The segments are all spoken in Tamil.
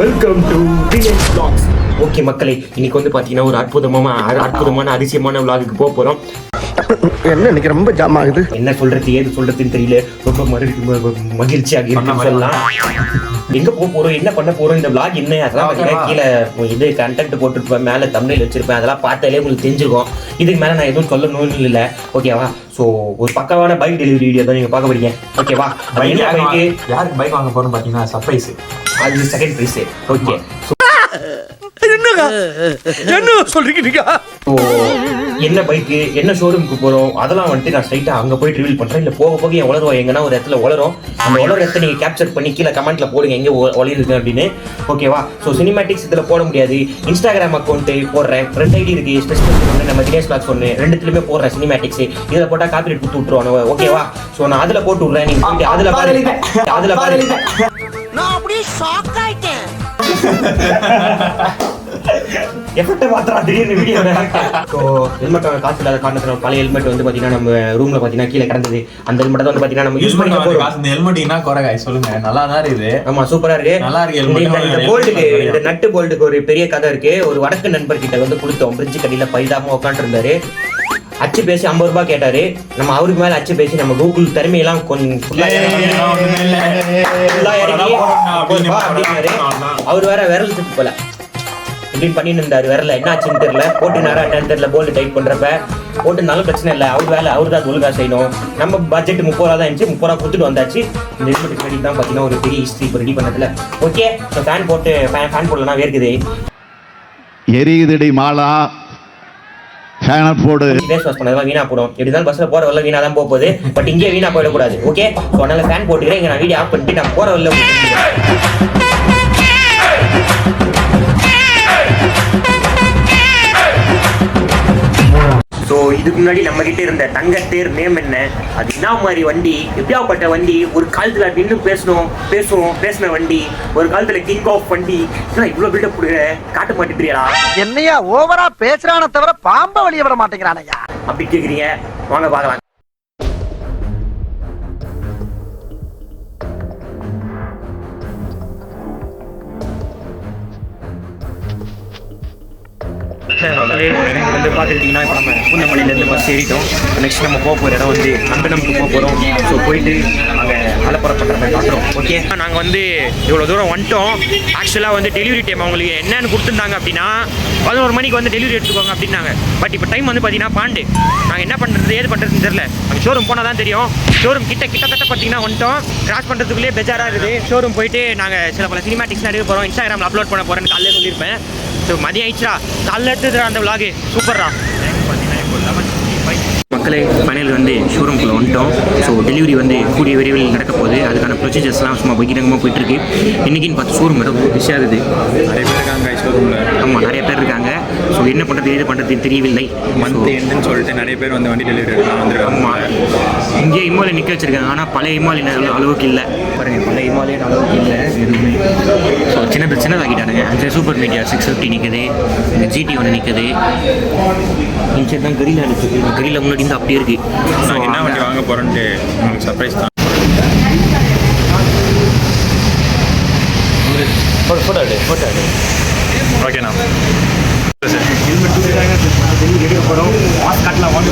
Welcome to TN vlogs. Okay மக்களே, இன்னைக்கு வந்து பாத்தீங்கன்னா ஒரு அற்புதமான அதிசயமான vlogக்கு போக போறோம். என்ன இன்னைக்கு ரொம்ப ஜாம் ஆகுது. என்ன சொல்றது ஏது சொல்றதுன்னு தெரியல. ரொம்ப மகிழ்ச்சியாக இருக்கு சொல்லலாம். எங்க போக போறோம், என்ன பண்ண போறோம், இந்த vlog என்ன அதெல்லாம் கீழே இது கண்டென்ட் போட்டுருப்பேன், மேல தம்ப்நெயில் வச்சிருப்பேன், அதெல்லாம் பார்த்தாலே உங்களுக்கு தெரிஞ்சிருக்கும். இதுக்கு மேல நான் எதுவும் சொல்லணும்னு இல்லை. ஓகேவா? ஸோ ஒரு பக்காவான பைக் டெலிவரி வீடியோ தான் நீங்க பார்க்க போறீங்க. ஓகேவா? யாருக்கு பைக் வாங்க போறோம் பாத்தீங்கன்னா சர்ப்ரைஸ். அது செகண்ட் பிரைஸ். ஓகே, என்ன சொல்றீங்க? என்ன பைக்கு, என்ன ஷோரூமுக்கு போறோம், அதெல்லாம் வந்துட்டு நான் ஸ்ட்ரைட்டா அங்க போய் ரிவீல் பண்றேன். இல்ல போக போக என் உளருவோம், எங்கன்னா ஒரு இடத்துல உளரும். அந்த உளர இடத்த நீங்க கேப்சர் பண்ணி கீழே கமெண்ட்ல போடுங்க எங்க உளருக்கு அப்படின்னு. ஓகேவா? ஸோ சினிமேட்டிக்ஸ் இதுல போட முடியாது. இன்ஸ்டாகிராம் அக்கௌண்ட் போடுறேன், 2 ஐடி இருக்கு, ஸ்பெசிஃபிக் ஒன்று, நம்ம தினேஷ் vlogs ஒன்று, ரெண்டுத்துலயுமே போடுறேன் சினிமேட்டிக்ஸ். இதுல போட்டா காப்பிரைட் கொடுத்து விட்டுருவானு. ஓகேவா? ஸோ நான் அதுல போட்டு விடுறேன், நீங்க போயிட்டு அதுல பாருங்க. நான் அப்படியே ஷாக் ஆயிட்டேன். எஃபெக்ட் மாத்திரா திடீர்னு வீடியோ. ஸோ ஹெல்மெட் காசு இல்லாத காரணத்துல பழைய ஹெல்மெட் வந்து பாத்தீங்கன்னா நம்ம ரூம்ல பாத்தீங்கன்னா கீழே கிடந்தது. அந்த ஹெல்மெட் வந்து பாத்தீங்கன்னா நம்ம யூஸ் பண்ணி இந்த ஹெல்மெட்னா குறைகாய் சொல்லுங்க, நல்லா தான் இருக்குது. ஆமா, சூப்பரா இருக்கு, நல்லா இருக்கு. இந்த போல்ட்டுக்கு, இந்த நட்டு போல்ட்டுக்கு ஒரு பெரிய கதை இருக்கு. ஒரு வடக்கு நண்பர் கிட்ட வந்து கொடுத்தோம், பிரிட்ஜ் கடியில பரிதாபமா உட்காந்து இருந்தாரு. அச்சு பேசி 50 ரூபாய் கேட்டாரு. நம்ம அவருக்கு மேல அச்சு பேசி நம்ம கூகுள் திறமையெல்லாம் கொஞ்சம் அவர் வேற விரல் திட்டு போல இப்படின்னு பண்ணிட்டு இருந்தாரு. விரல என்ன ஆச்சுன்னு தெரியல, போட்டுனாரா என்னன்னு தெரியல. போல்டு டைட் பண்றப்ப போட்டுனாலும் பிரச்சனை இல்லை, அவர் வேலை அவர் தான் ஒழுங்கா செய்யணும். நம்ம பட்ஜெட் 30 ரூபா தான் இருந்துச்சு, 30 ரூபா கொடுத்துட்டு வந்தாச்சு. இந்த ஹெல்மெட் ரெடி தான் பாத்தீங்கன்னா ஒரு பெரிய ஹிஸ்டரி இப்போ ரெடி பண்ணதுல. ஓகே, ஃபேன் போட்டு ஃபேன் போடலாம், வேர்க்குது, எரியுதடி மாலா, ஃபேனை போடு. ஃபேஸ் வாஷ் பண்ணதெல்லாம் வீணா போடும். எப்படி இருந்தாலும் பஸ்ல போற வரல வீணா தான் போகுது. பட் இங்கே வீணா போயிடக்கூடாது. ஓகே, ஸோ அதனால ஃபேன் போட்டுக்கிறேன். இங்கே நான் வீடியோ ஆஃப் பண்ணிட்டு நான் போற வரல. ஸோ இதுக்கு முன்னாடி நம்ம கிட்ட இருந்த தங்கத்தேர் நேம் என்ன, அது என்ன மாதிரி வண்டி, எப்படியாப்பட்ட வண்டி, ஒரு காலத்துல இன்னும் பேசின வண்டி, ஒரு காலத்துல கிங் ஆஃப் வண்டி, இவ்வளவு பில்டப் கொடுக்குற காட்ட மாட்டேங்கிறீங்களா? என்னையா ஓவரா பேசுறானே தவிர பாம்ப வெளிய வர மாட்டேங்கிறானையா அப்படி கேக்குறீங்க. வாங்க பார்க்கலாம். வந்து பார்த்துக்கிட்டிங்கன்னா இப்போ நம்ம பூந்தமல்லியிலேருந்து பஸ் ஏறிட்டோம். நெக்ஸ்ட் நம்ம போக போகிற இடம் வந்து அங்கனமுக்கு போக போகிறோம். ஸோ போயிட்டு அங்கே அலப்புறம் பண்ணுற மாதிரி பார்க்குறோம். ஓகே, நாங்கள் வந்து இவ்வளோ தூரம் வந்துட்டோம். ஆக்சுவலாக வந்து டெலிவரி டைம் அவங்களுக்கு என்னென்னு கொடுத்துருந்தாங்க அப்படின்னா 11 மணிக்கு வந்து டெலிவரி எடுத்துக்கோங்க அப்படின்னாங்க. பட் இப்போ டைம் வந்து பார்த்தீங்கன்னா 12. நாங்கள் என்ன பண்ணுறது ஏது பண்ணுறதுன்னு தெரியல. அங்கே ஷோரூம் போனால் தான் தெரியும். ஷோரூம் கிட்டத்தட்ட பார்த்தீங்கன்னா வந்துட்டோம். கிராஸ் பண்ணுறதுக்குள்ளேயே பெஜாராக இருக்குது. ஷோரூம் போயிட்டு நாங்கள் சில பல சினிமேட்டிக்ஸ்லாம் எடுக்க போகிறோம், இன்ஸ்டாகிராமில் அப்லோட் பண்ண போகிறேன்னு காலையில் சொல்லியிருப்பேன். ஸோ மதியம் ஆயிடுச்சா, காலைல எடுத்துடுறா அந்த விளாகு சூப்பர்ரா. மக்களே, ஃபைனல் வந்து ஷோரூம்குள்ளே வந்துட்டோம். ஸோ டெலிவரி வந்து கூடிய விரைவில் நடக்க போகுது. அதுக்கான ப்ரொசீஜர்ஸ்லாம் சும்மா பகிரங்கமாக போயிட்டுருக்கு. இன்றைக்கின்னு பார்த்து ஷோரூம் ரொம்ப பிஸியாகுது. நிறைய பேர் இருக்காங்க ஷோரூமில். ஆமாம், நிறைய பேர் இருக்காங்க. ஸோ என்ன பண்ணுறது ஏது பண்ணுறதுன்னு தெரியவில்லை. மந்த் எண்டுன்னு சொல்லிட்டு நிறைய பேர் வந்து வண்டி டெலிவரி எடுக்கலாம் வந்துருக்காங்க. ஆமாம், இங்கே இமாலயன் நிற்க வச்சுருக்காங்க. ஆனால் பழைய இமாலயன் அளவுக்கு இல்லை பாருங்கள், பழைய இமாலயன் அளவுக்கு இல்லை எதுவுமே. ஸோ சின்னதாகிட்டானுங்க. அந்த சூப்பர் மீடியா 650 நிற்குது, இந்த GT ஒன்று நிற்குது. இங்கே தான் கரியில் இருக்குது. கரியில் முன்னாடி இருந்து அப்படியே இருக்கு. ஸோ என்ன வண்டி வாங்க போகிறோன்ட்டு உங்களுக்கு சர்ப்ரைஸ் தான். ஃபோட்டோ ஓகேண்ணா. ஹெல்மெட் டெலிவரி எடுக்க போகிறோம். மாஸ்க் காட்டலாம் வாங்க.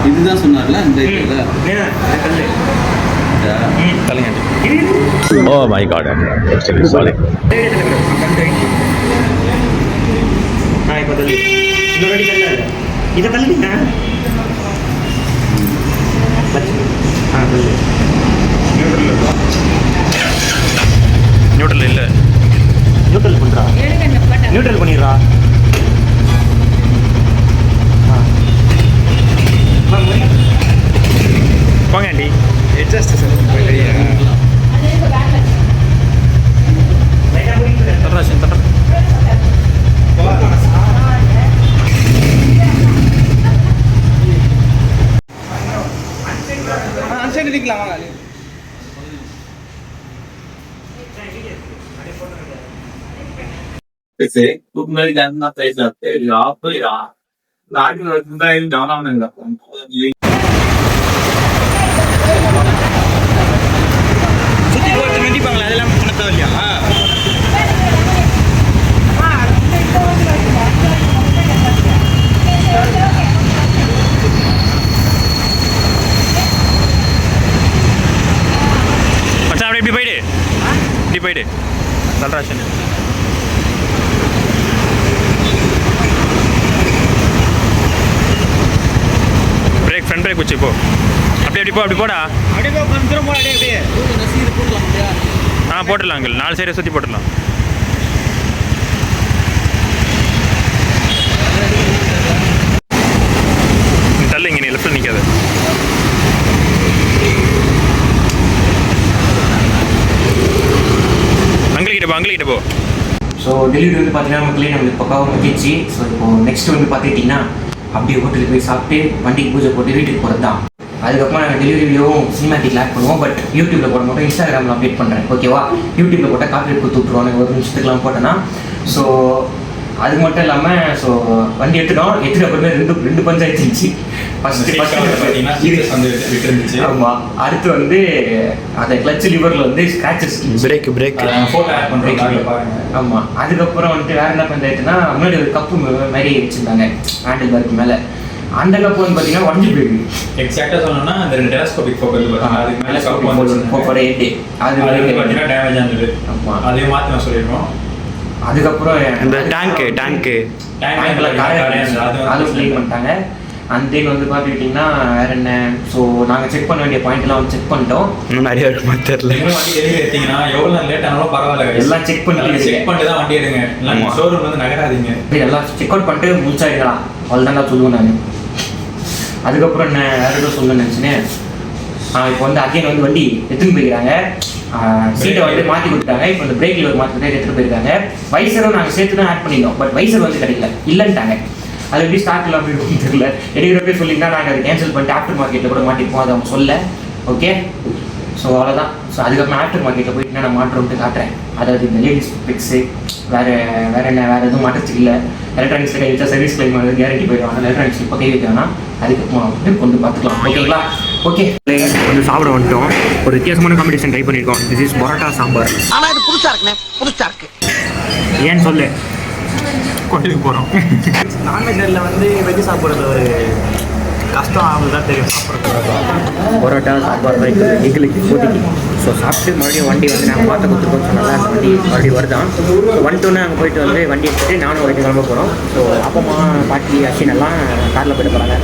இதுதான் சொன்னார்ல இந்த ஓ மை காட், சாரி. இதை தள்ளுங்க. நியூட்ரல் இல்லை, நியூட்ரல் பண்ணுறா, நியூட்ரல் பண்ணிடுறா. போங்க ஆண்டி. எட்ஜஸ்ட் சார் அன்சைட் அடிக்கலாம் வாங்க. சுற்றி போட்டு கண்டிப்பாங்களா அதெல்லாம் பண்ண தேவையில்லையா? மச்சான் அப்படியே இப்படி போயிடு, இப்படி போயிடு சல்ராஷன். பிரேக் ஃப்ரண்ட் பிரேக் வச்சு போ, அப்படியே அப்படி போ, அப்படி போடா, அப்படியே போ, கொஞ்சம் தூரம் போடா, அப்படியே போட்டுடலாம் அங்கிள், 4 சைடை சுற்றி போட்டுடலாம். தள்ளு, இங்கே நீ லெஃப்ட்டில் நிற்காது. அங்கிள்கிட்ட போ. ஸோ டெலிவரி வந்து பார்த்தீங்கன்னா மக்களே நம்மளுக்கு பக்காவாக முடிஞ்சிச்சு. ஸோ இப்போ நெக்ஸ்ட் வந்து பார்த்துக்கிட்டிங்கன்னா அப்படியே ஹோட்டலுக்கு போய் சாப்பிட்டு வண்டிக்கு பூஜை போட்டு வீட்டுக்கு போகிறது தான். அதுக்கப்புறம் நாங்கள் டெலிவரி வீடியோவும் சினிமாட்டிக்கில் ஆட் பண்ணுவோம். பட் யூடியூப்பில் போட மாட்டோம், இன்ஸ்டாகிராமில் அப்டேட் பண்ணுறேன். ஓகேவா? யூடியூப்பில் போட்டால் காப்பி கொடுத்து விட்ருவாங்க ஒரு நிமிஷத்துக்குலாம் போட்டேன்னா. ஸோ அது மட்டும் இல்லாமல் ஸோ வண்டி எடுத்துகிட்டு அப்புறமே ரெண்டு பஞ்சாயத்து இருந்துச்சு. ஃபஸ்ட்டு ஆமாம், அடுத்து வந்து அந்த கிளச் லிவரில் வந்து ஸ்க்ராச்சஸ், பிரேக் ஆமாம். அதுக்கப்புறம் வந்துட்டு வேறு என்ன பஞ்சாயத்துனா முன்னாடி ஒரு கப்பு மாதிரி வச்சுருந்தாங்க ஹேண்டில் பார்க்கு மேலே. அந்த கப்பு வந்து பார்த்தீங்கன்னா உடஞ்சி போயிருக்கு. எக்ஸாக்டாக சொல்லணும்னா அந்த டெலஸ்கோபிக் ஃபோக்கஸ் அதுக்கு மேலே ஃபோக்கஸ் ரேட்டு அது பார்த்தீங்கன்னா டேமேஜ் ஆனது. ஆமாம், அதே மாற்றி நான் சொல்லியிருக்கோம். அதுக்கப்புறம் இந்த டேங்க்கு அது க்ளீன் பண்ணிட்டாங்க. அண்ட் தென் வந்து பார்த்துக்கிட்டிங்கன்னா வேற என்ன, ஸோ நாங்கள் செக் பண்ண வேண்டிய பாயிண்ட்லாம் வந்து செக் பண்ணிட்டோம். இன்னும் நிறைய இருக்குமா தெரியல. வண்டி டெலிவரி எடுத்தீங்கன்னா எவ்வளோ லேட் ஆனாலும் பரவாயில்ல, எல்லாம் செக் பண்ணிட்டு தான் வண்டி எடுங்க. ஷோரூம் வந்து நகராதீங்க, எல்லாம் செக் அவுட் பண்ணிட்டு முடிச்சாயிடலாம். அவ்வளோதான் சொல்லுவேன் நான். அதுக்கப்புறம் என்ன வேற எதுவும் சொல்ல நினச்சினேன். இப்போ வந்து அகைன் வந்து வண்டி எடுத்துன்னு போயிருக்காங்க. சீட்டை வந்து மாற்றி கொடுத்தாங்க. இப்போ இந்த பிரேக் லிவர் மாற்றி கொடுத்து எடுத்துகிட்டு போயிருக்காங்க. வைசரும் நாங்கள் சேர்த்து தான் ஆட் பண்ணியிருந்தோம். பட் வைசர் வந்து கிடைக்கல, இல்லைன்ட்டாங்க. அது எப்படி ஸ்டார்ட்ல அப்படின்னு தெரியல. எடுக்கிறப்பே சொல்லிங்கன்னா நாங்கள் அதை கேன்சல் பண்ணிட்டு ஆஃப்டர் மார்க்கெட்டில் கூட மாட்டிப்போம். அதை அவங்க சொல்ல. ஓகே, ஸோ அவ்வளோதான். ஸோ அதுக்கப்புறம் ஆஃப்டர் மார்க்கெட்டில் போயிட்டு நான் மாற்றோம்ட்டு காட்டுறேன். அதாவது இந்த லேடிஸ் பிக்ஸு வேறு என்ன வேறு எதுவும் மாற்றத்துக்கு இல்லை. எலக்ட்ரானிக்ஸ் கை வச்சா சர்வீஸ் கிளைம் வந்து கேரண்டி போயிடுவாங்க. எலக்ட்ரானிக்ஸ் இப்போ கை வைக்க வேணாம், அதுக்கப்புறம் வந்து கொண்டு பார்த்துக்கலாம். ஓகேங்களா? ஓகே, வந்து சாப்பிட வந்துட்டோம். ஒரு வித்தியாசமான காம்படிஷன் ட்ரை பண்ணியிருக்கோம். This is parotta sambar. ஆனா இது புதுசா இருக்குண்ணே, புதுசா இருக்கு. ஏன்னு சொல்லு. கோயிலுக்கு போகிறோம். நான்வெஜ்ஜில் வந்து வெஜ்ஜு சாப்பிட்றது ஒரு கஷ்டம், அவங்களுக்கு தான் தெரியும் சாப்பிட்றது. பரோட்டா சாம்பார் தான் எங்களுக்கு இப்போதைக்கு. ஸோ சாப்பிட்டு மறுபடியும் வண்டி வந்து நாங்கள் பார்த்து கொடுத்துருக்கோம். ஸோ நல்லா வண்டி மறுபடியும் வருதான். 1-2 நாங்கள் போயிட்டு வந்து வண்டி எடுத்துகிட்டு நானும் வண்டி கிளம்ப போகிறோம். ஸோ அப்பமா பாட்டி அஸ்வின் எல்லாம் காரில் போயிட்டு போகிறாங்க.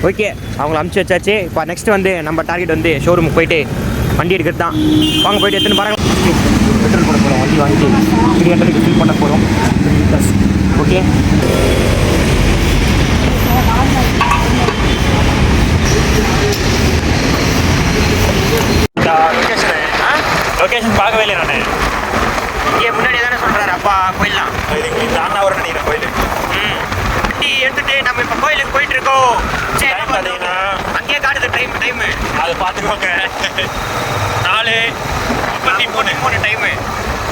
ஓகே, அவங்கள அனுப்பிச்சி வச்சாச்சு. இப்போ நெக்ஸ்ட் வந்து நம்ம டார்கெட் வந்து ஷோரூமுக்கு போயிட்டு வண்டி எடுக்கிறது தான். வாங்க போயிட்டு எடுத்துன்னு பாருங்க. பெட்ரோல் போட போகிறோம், வண்டி வாங்கி 300க்கு ஃபில் பண்ண போகிறோம். ஓகே, லொகேஷன் பார்க்கவே இல்லை நான். இங்கே முன்னாடி தானே சொல்கிறாரு அப்பா போயிடலாம். இந்த அண்ணா வர நினைக்கிறேன் கோயிலுக்கு. வண்டி எடுத்துட்டு நம்ம இப்போ கோயிலுக்கு போயிட்டு இருக்கோம். சரி, பார்த்தீங்கன்னா அங்கேயே காட்டுது டைமு அதை பார்த்துக்கோங்க. 4:33 டைமு.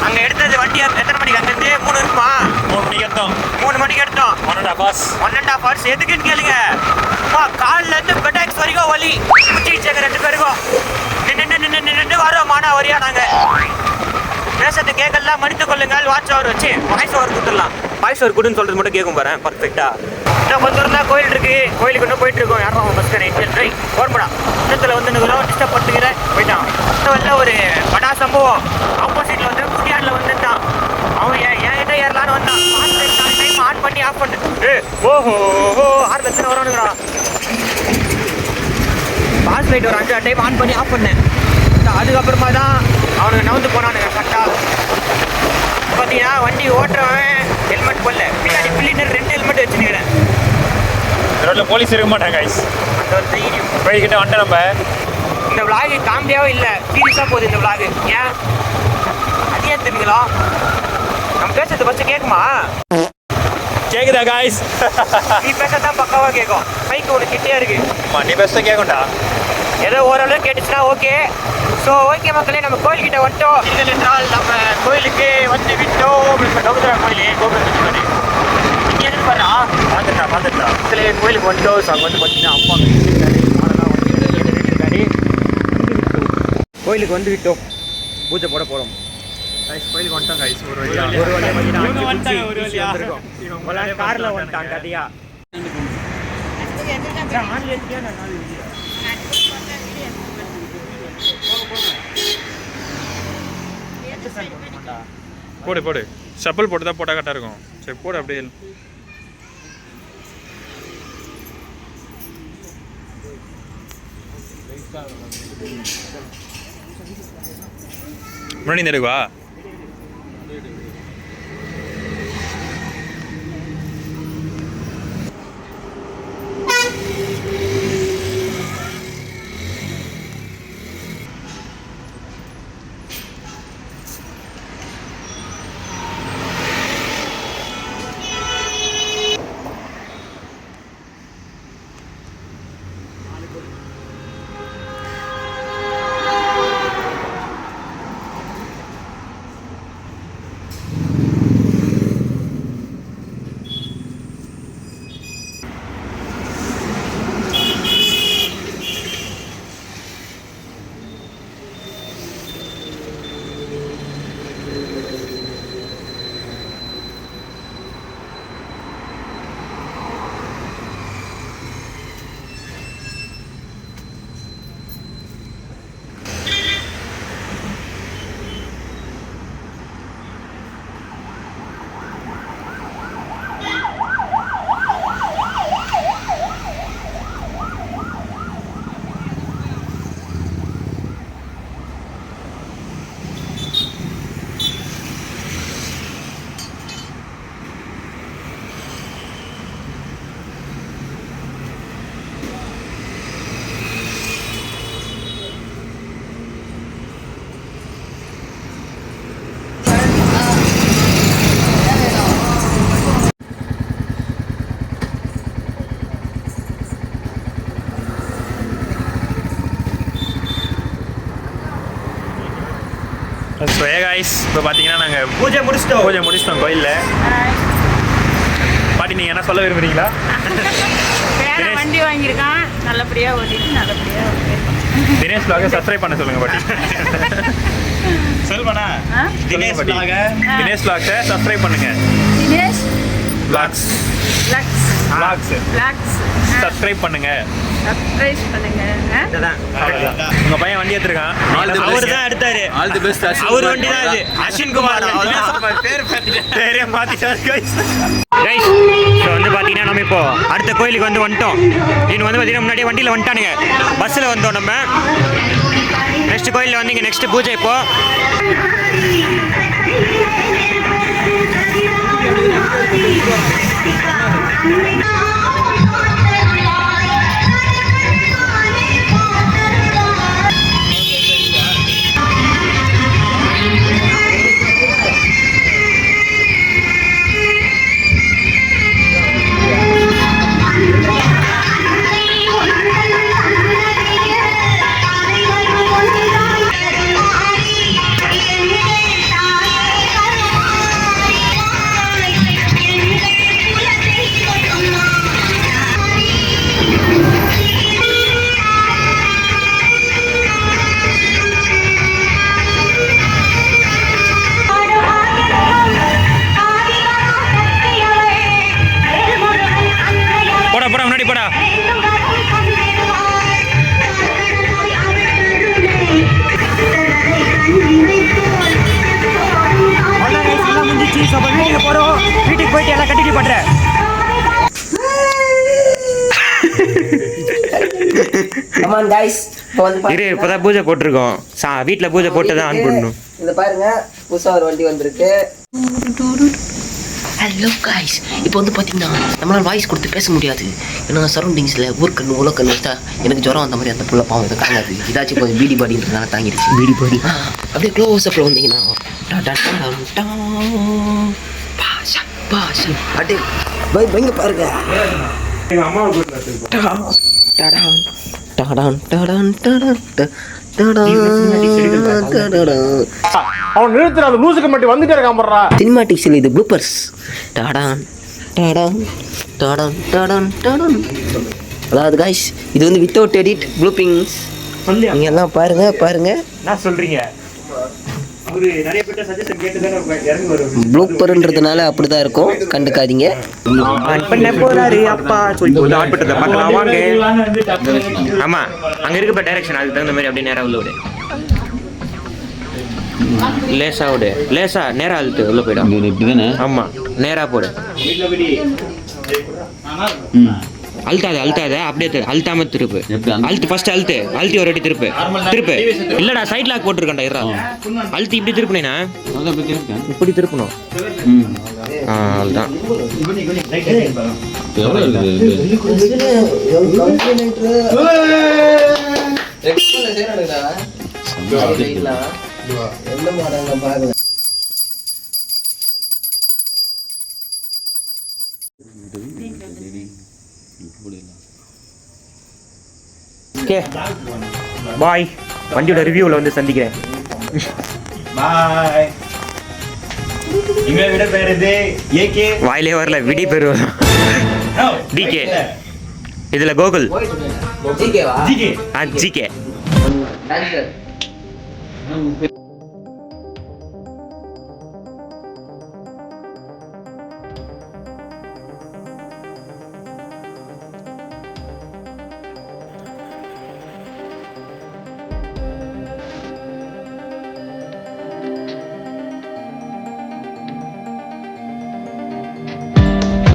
அங்கே எடுத்தது வண்டி எத்தனை மணிக்கு அங்கேருந்து? 3 இருக்குமா? 3 மணிக்கு எடுத்தோம். 3 மணிக்கு எடுத்தோம். 1.5 hours. 1.5 hours எதுக்குன்னு கேளுங்க. காலிலேருந்து பெட்டாக்ஸ் வரைக்கும் வலி முடிச்சிச்சு 2 பேருக்கும். நின்று வரோம் மானா வரியா. நாங்கள் பேசுறது கேட்கலாம், மன்னித்து கொள்ளுங்கள். வாட்ச் ஓவர் வச்சு வாய்ஸ் ஓவர் கொடுத்துடலாம். வாய்ஸ் ஓவர் கொடுன்னு சொல்கிறது மட்டும் கேட்கும் பாரு பர்ஃபெக்டாக. இன்னும் கொஞ்சம் தூரம் தான் கோயில் இருக்குது. கோயிலுக்கு இன்னும் போயிட்டு இருக்கோம். யாரும் பஸ் ட்ரை ஓர்படா இன்னத்தில் வந்து டிஸ்டர்ப் பண்ணிக்கிறேன் போயிட்டான். வெளில ஒரு படா சம்பவம். ஆப்போசிட்டில் வந்து குட்டியாரில் வந்துட்டான். அவன் என்கிட்ட ஏறலான்னு வந்தான். டைம் ஆன் பண்ணி ஆஃப் பண்ணு. ஓஹோ 6 லட்சம் வரணுங்கிறான். பாஸ் லைட் ஒரு 5 டைம் ஆன் பண்ணி ஆஃப் பண்ணேன். அதுக்கப்புறமா தான் அவனுக்கு நவுந்து போனானுங்க கரெக்டாக. பார்த்தீங்கன்னா வண்டி ஓட்டுறவன் ஹெல்மெட் போடல, பின்னாடி பிள்ளைனர் 2 ஹெல்மெட் வச்சுருக்கிறேன். ரோட்டில் போலீஸ் இருக்க மாட்டாங்க கைஸ். அந்த ஒரு தைரியம். போய்கிட்ட வந்துட்டு நம்ம இந்த விளாகு காமெடியாகவும் இல்லை, சீரியஸாக போகுது இந்த விளாகு. ஏன் அது ஏன் தெரியுங்களா? நம்ம பேசுறது ஃபஸ்ட்டு கேட்குமா? கேக்குதா காய்ஸ்? நீ பேசத்தான் பக்காவாக கேட்கும். மைக்கு ஒன்று கிட்டே இருக்கு. நீ பேச கேட்கும்டா. ஏதோ ஓரளவு கேட்டுச்சுன்னா ஓகே. ஸோ ஓகே மக்களே, நம்ம கோயில்கிட்ட வந்துட்டோம். இல்லை என்றால் நம்ம கோயிலுக்கு வந்து விட்டோம். இப்போ கௌதரா கோயில் கோபுரம் இங்கே எதுக்கு பாருடா, பார்த்துட்டா கோயிலுக்கு வந்துட்டோம். ஸோ அங்கே வந்து பார்த்தீங்கன்னா அப்பா இருக்காரு. கோயிலுக்கு வந்து விட்டோம், பூஜை போட போகிறோம். கோயிலுக்கு வந்துட்டோம் கைஸ். ஒரு ஒரு வழியாக பார்த்தீங்கன்னா காரில் வந்துட்டாங்க கதையா. போடு போடு, செப்பல் போட்டு தான் போட்டால் கரெக்டாக இருக்கும். சரி போடு அப்படியே. முன்னாடி இந்த எடுக்குவா. ஸோ கைஸ், இப்போ பார்த்தீங்கன்னா நாங்கள் பூஜை முடிச்சிட்டோம் கோயிலில். பாட்டி நீங்கள் என்ன சொல்ல விரும்புறீங்களா? வண்டி வாங்கியிருக்கான், நல்லபடியாக ஓட்டிட்டு நல்லபடியாக. தினேஷ் vlog சப்ஸ்கிரைப் பண்ண சொல்லுங்கள் பாட்டி. சொல்லுவானா? தினேஷ் vlog சப்ஸ்கிரைப் பண்ணுங்க. தினேஷ் vlogs சப்ஸ்கிரைப் பண்ணுங்க. உங்க பையன் வண்டி எடுத்துருக்கான். அவர் தான் எடுத்தாரு. All the best. அவர் வண்டி தான் இது. அஸ்வின் குமார் பேரே மாத்திட்டாரு கைஸ். ஸோ வந்து பார்த்தீங்கன்னா நம்ம இப்போ அடுத்த கோயிலுக்கு வந்து வந்துட்டோம். இன்னும் வந்து பார்த்தீங்கன்னா முன்னாடியே வண்டியில் வந்துட்டானுங்க. பஸ்ஸில் வந்தோம் நம்ம. நெக்ஸ்ட் கோயிலில் வந்து இங்கே நெக்ஸ்ட் பூஜை இப்போ. போடா முன்னாடி போடா. வீட்டுக்கு போயிட்டு எல்லாம் கண்டினியூ பண்றேன். இப்பதான் பூஜை போட்டிருக்கோம். வீட்டுல பூஜை போட்டு தான் ஆன் பண்ணணும். இந்த பாருங்க, புதுசா ஒரு வண்டி வந்திருக்கு. ஹலோ காய்ஸ், இப்போ வந்து பார்த்தீங்கன்னா நம்மளால் வாய்ஸ் கொடுத்து பேச முடியாது. ஏன்னா சரௌண்டிங்ஸில் ஊர்க்கண்ணு உலக்கண்ணு வச்சா எனக்கு ஜுரம் அந்த மாதிரி அந்த புள்ள பாவம் இதை தாங்காது. இதாச்சும் கொஞ்சம் பீடி பாடின்றதுனால தாங்கிடுச்சு. பீடி பாடி அப்படியே க்ளோஸ் அப்பில் வந்தீங்கன்னா அப்படியே பயங்க பாருங்க. டடான் டடான் டடான் அவன் நிறுத்துற அந்த லூசுக்கு மட்டும் வந்துட்டே இருக்கான் போடுறா. சினிமாட்டிக்ஸில் இது ப்ளூப்பர்ஸ். டாடான் டாடான் டாடான் டாடான் டாடான். அதாவது காய்ஸ் இது வந்து வித்தவுட் எடிட் ப்ளூப்பிங்ஸ். நீங்கள் எல்லாம் பாருங்க என்ன சொல்றீங்க? அவரு நிறைய பேர் சஜஷன் கேட்டு தான் இறங்கி வரும். ப்ளூப்பர்ன்றதுனால அப்படி தான் இருக்கும், கண்டுக்காதீங்க. ஆன் பண்ண போறாரு அப்பா சொல்லி போது ஆன் பட்டத பார்க்கலாம் வாங்க. ஆமா அங்க இருக்க டைரக்ஷன் அதுக்கு தகுந்த மாதிரி அப்படியே நேரா உள்ள விடு. லேசா விடு, லேசா நேரா அழுத்து உள்ள போயிடும். இப்படிதானே? ஆமா நேரா போடு. அழுத்தாத அப்படியே அழுத்தாம திருப்பு. அழுத்து ஃபர்ஸ்ட் அழுத்தி ஒரு அடி திருப்பு. இல்லடா சைட் லாக் போட்டுருக்கேன்டா இருடா. அழுத்தி இப்படி திருப்பினேனா இப்படி திருப்பணும். அவ்வளோதான். Okay bye. வண்டியோட ரிவ்யூவில் வந்து சந்திக்கிறேன். பாய். இவன் விட பேர் இது ஏகே. வாயிலே வரல விடி பேர் டிகே. இதுல கோகுல் ஜிகே. ஜிகே.